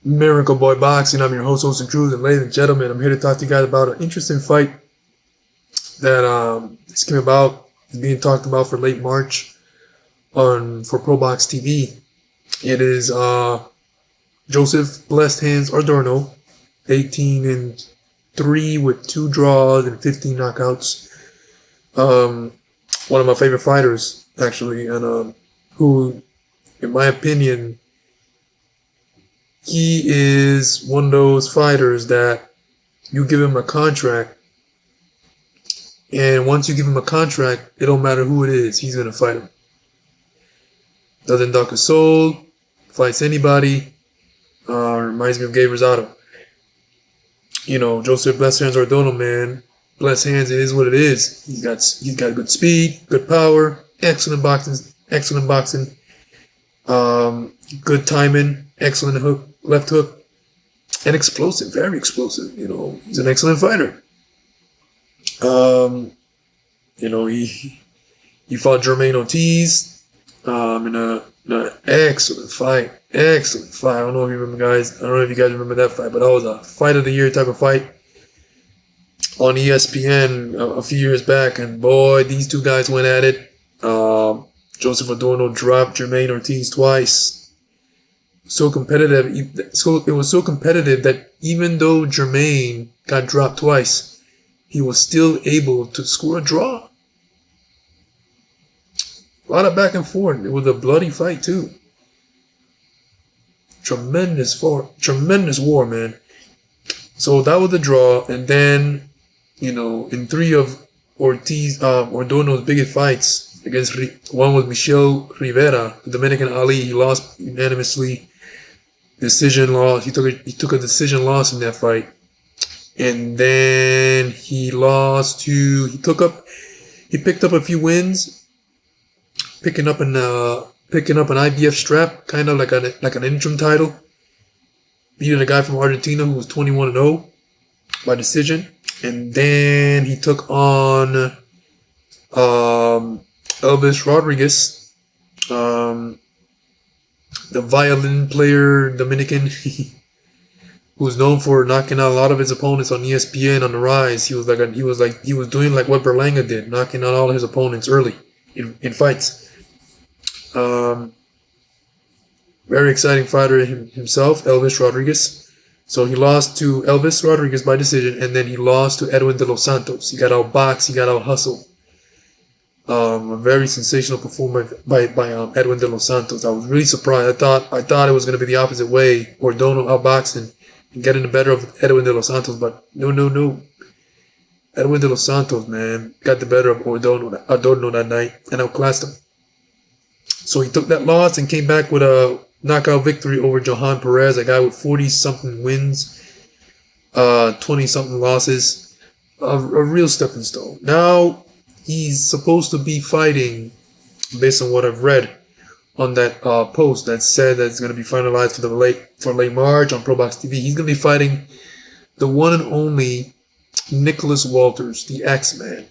Miracle Boy Boxing. I'm your host, Austin Cruz, and ladies and gentlemen, I'm here to talk to you guys about an interesting fight that just came about. It's being talked about for late March for ProBox TV. It is Joseph Blessed Hands Adorno, 18-3 with 2 draws and 15 knockouts. One of my favorite fighters, actually, and who, in my opinion, he is one of those fighters that you give him a contract, and once you give him a contract, it don't matter who it is, he's gonna fight him. Doesn't duck a soul, fights anybody. Reminds me of Gabe Rosado. You know, Joseph Blessed Hands Adorno, man. Blessed Hands, it is what it is. He's got good speed, good power, excellent boxing, good timing, excellent hook, left hook, and explosive, very explosive. You know, he's an excellent fighter. You know, he fought Jermaine Ortiz in an excellent fight. Excellent fight. I don't know if you remember, guys. I don't know if you guys remember that fight, but that was a fight of the year type of fight on ESPN a few years back, and boy, these two guys went at it. Joseph Adorno dropped Jermaine Ortiz twice. So competitive. It was so competitive that even though Jermaine got dropped twice, he was still able to score a draw. A lot of back and forth. It was a bloody fight too. Tremendous war, man. So that was the draw, and then, you know, in 3 of Adorno's biggest fights against, one was Michel Rivera, the Dominican Ali. He lost unanimously, decision loss. He took a decision loss in that fight, and then he picked up a few wins, picking up an IBF strap, kind of like an interim title, beating a guy from Argentina who was 21-0 by decision. And then he took on Elvis Rodriguez, the violin player Dominican, who was known for knocking out a lot of his opponents on ESPN on the rise. He was doing like what Berlanga did, knocking out all his opponents early in fights. Very exciting fighter himself, Elvis Rodriguez. So he lost to Elvis Rodriguez by decision, and then he lost to Edwin de los Santos. He got outboxed, he got out hustled. A very sensational performance by Edwin de los Santos. I was really surprised. I thought it was going to be the opposite way, Adorno outboxing and getting the better of Edwin de los Santos, but no. Edwin de los Santos, man, got the better of Adorno that night and outclassed him. So he took that loss and came back with a knockout victory over Johan Perez, a guy with 40-something wins, 20-something losses. A real stepping stone. Now he's supposed to be fighting, based on what I've read on that post that said that it's going to be finalized for late March on ProBox TV. He's going to be fighting the one and only Nicholas Walters, the X-Man.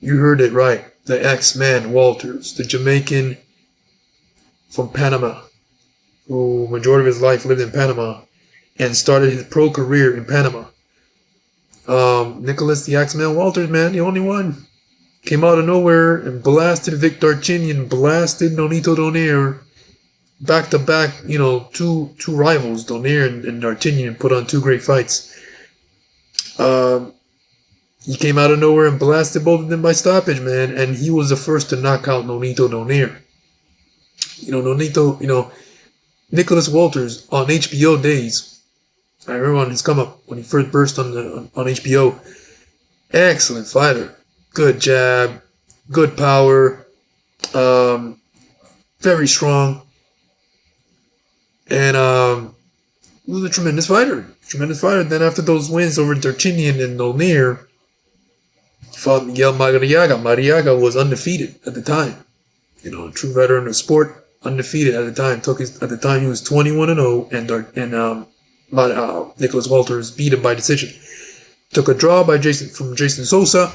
You heard it right. The X-Man Walters, the Jamaican from Panama, who majority of his life lived in Panama and started his pro career in Panama. Nicholas the X-Man Walters, man, the only one. Came out of nowhere and blasted Vic Darchinyan, blasted Nonito Donaire, back-to-back, you know, two rivals, Donaire and Darchinyan, put on 2 great fights. He came out of nowhere and blasted both of them by stoppage, man, and he was the first to knock out Nonito Donaire. Nicholas Walters on HBO days. I remember on his come up when he first burst on HBO. Excellent fighter, good jab, good power, very strong, and he was a tremendous fighter. Then after those wins over Darchinyan and Donaire, he fought Miguel Mariaga. Mariaga was undefeated at the time. You know, true veteran of the sport. Undefeated at the time. At the time he was 21-0, and Nicholas Walters beat him by decision. Took a draw from Jason Sosa,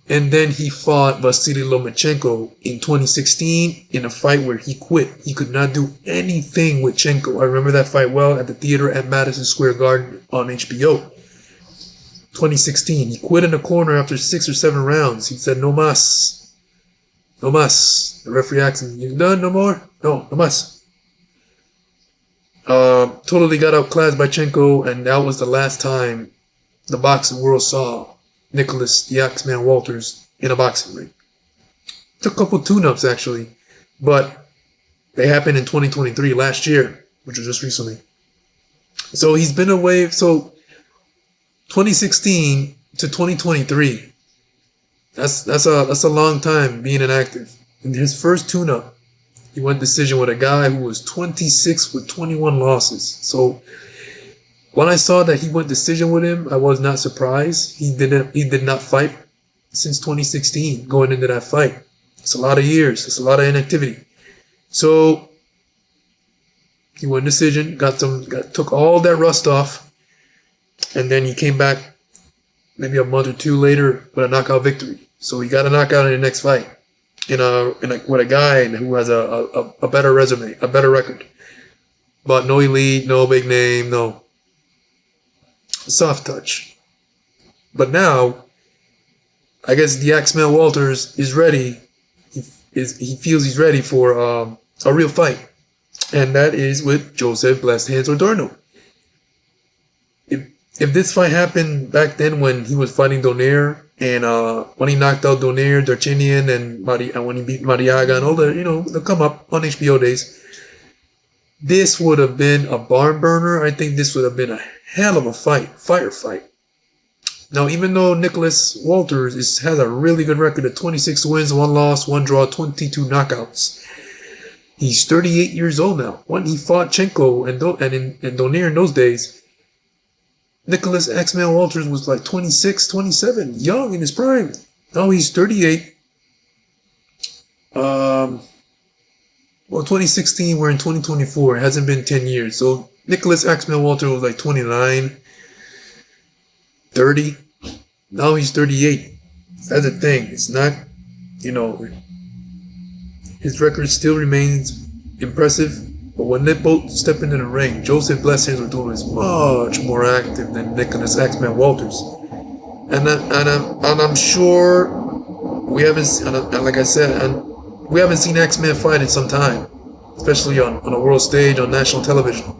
And then he fought Vasily Lomachenko in 2016 in a fight where he quit. He could not do anything with Chenko. I remember that fight well at the theater at Madison Square Garden on HBO. 2016. He quit in the corner after 6 or 7 rounds. He said, no mas. No mas. The referee asked him, you done? No more? No, no mas. Totally got outclassed by Chenko, and that was the last time the boxing world saw Nicholas the Axeman Walters in a boxing ring. Took a couple tune-ups actually, but they happened in 2023, last year, which was just recently. So he's been away. So 2016 to 2023, that's a long time being inactive. In his first tune-up, he went decision with a guy who was 26 with 21 losses. So when I saw that he went decision with him, I was not surprised. He did not fight since 2016 going into that fight. It's a lot of years. It's a lot of inactivity. So he went decision, took all that rust off, and then he came back maybe a month or two later with a knockout victory. So he got a knockout in the next fight with a guy who has a better resume, a better record, but no elite, no big name, no. Soft touch. But now, I guess the Axeman Walters is ready. He feels he's ready for a real fight, and that is with Joseph Blessed Hands Adorno. If this fight happened back then when he was fighting Donaire, and when he knocked out Donaire, Darchinian, and when he beat Mariaga and all the come up on HBO days, this would have been a barn burner. I think this would have been a hell of a fire fight. Now, even though Nicholas Walters has a really good record of 26 wins, 1 loss, 1 draw, 22 knockouts, he's 38 years old now. When he fought Chenko and Donaire in those days, Nicholas Axeman Walters was like 26, 27, young in his prime. Now he's 38. Well, 2016, we're in 2024. It hasn't been 10 years. So Nicholas Axeman Walters was like 29, 30. Now he's 38. That's the thing. It's not, his record still remains impressive. But when they both step into the ring, Joseph Blessed Hands Adorno is much more active than Nicholas Axeman Walters. And I'm sure we haven't, and like I said, we haven't seen Axeman fight in some time, especially on a world stage, on national television.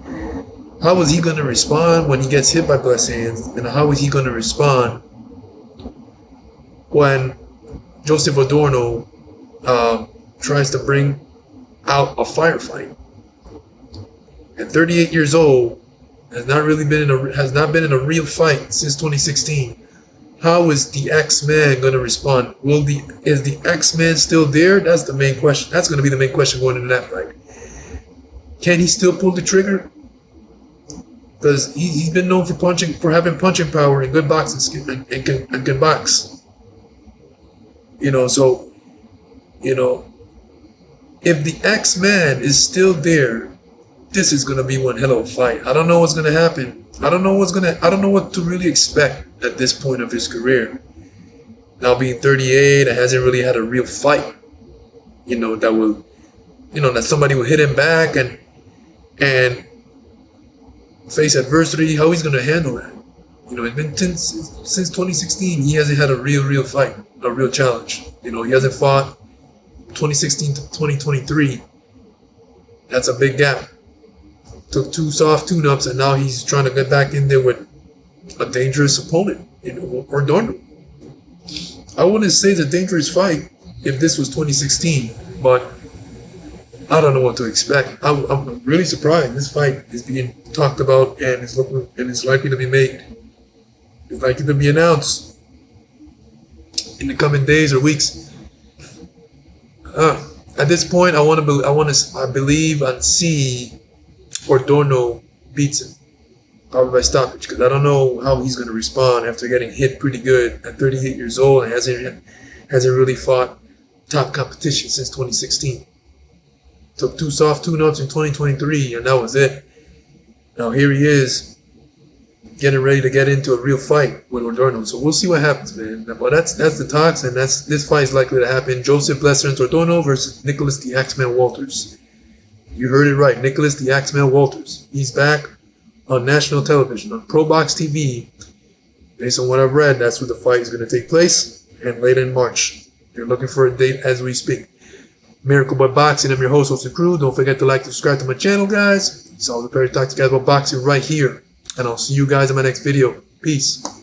How is he going to respond when he gets hit by Blessed Hands? And how is he going to respond when Joseph Adorno tries to bring out a firefight? At 38 years old, has not been in a real fight since 2016. How is the X-Man going to respond? Is the X-Man still there? That's the main question. That's going to be the main question going into that fight. Can he still pull the trigger? Because he's been known for having punching power and good boxing skill and can box. So if the X-Man is still there, this is going to be one hell of a fight. I don't know what's going to happen. I don't know what to really expect at this point of his career. Now being 38, and hasn't really had a real fight, that somebody will hit him back and face adversity. How he's going to handle that? It's been since 2016. He hasn't had a real fight, a real challenge. He hasn't fought 2016 to 2023. That's a big gap. Took 2 soft tune-ups, and now he's trying to get back in there with a dangerous opponent, or Adorno. I wouldn't say it's a dangerous fight if this was 2016, but I don't know what to expect. I'm really surprised. This fight is being talked about and it's likely to be made. It's likely to be announced in the coming days or weeks. At this point, I believe and see Adorno beats him, probably by stoppage, because I don't know how he's going to respond after getting hit pretty good at 38 years old and hasn't really fought top competition since 2016. Took 2 soft tune-ups in 2023, and that was it. Now here he is, getting ready to get into a real fight with Adorno. So we'll see what happens, man. But that's the talks, and this fight is likely to happen. Joseph Blessings Adorno versus Nicholas the Axeman Walters. You heard it right, Nicholas the Axeman Walters. He's back on national television on ProBox TV. Based on what I've read, that's where the fight is going to take place, and late in March. They're looking for a date as we speak. Miracle by Boxing. I'm your host, the crew. Don't forget to like and subscribe to my channel, guys. It's all the Perry talk to you guys about boxing right here. And I'll see you guys in my next video. Peace.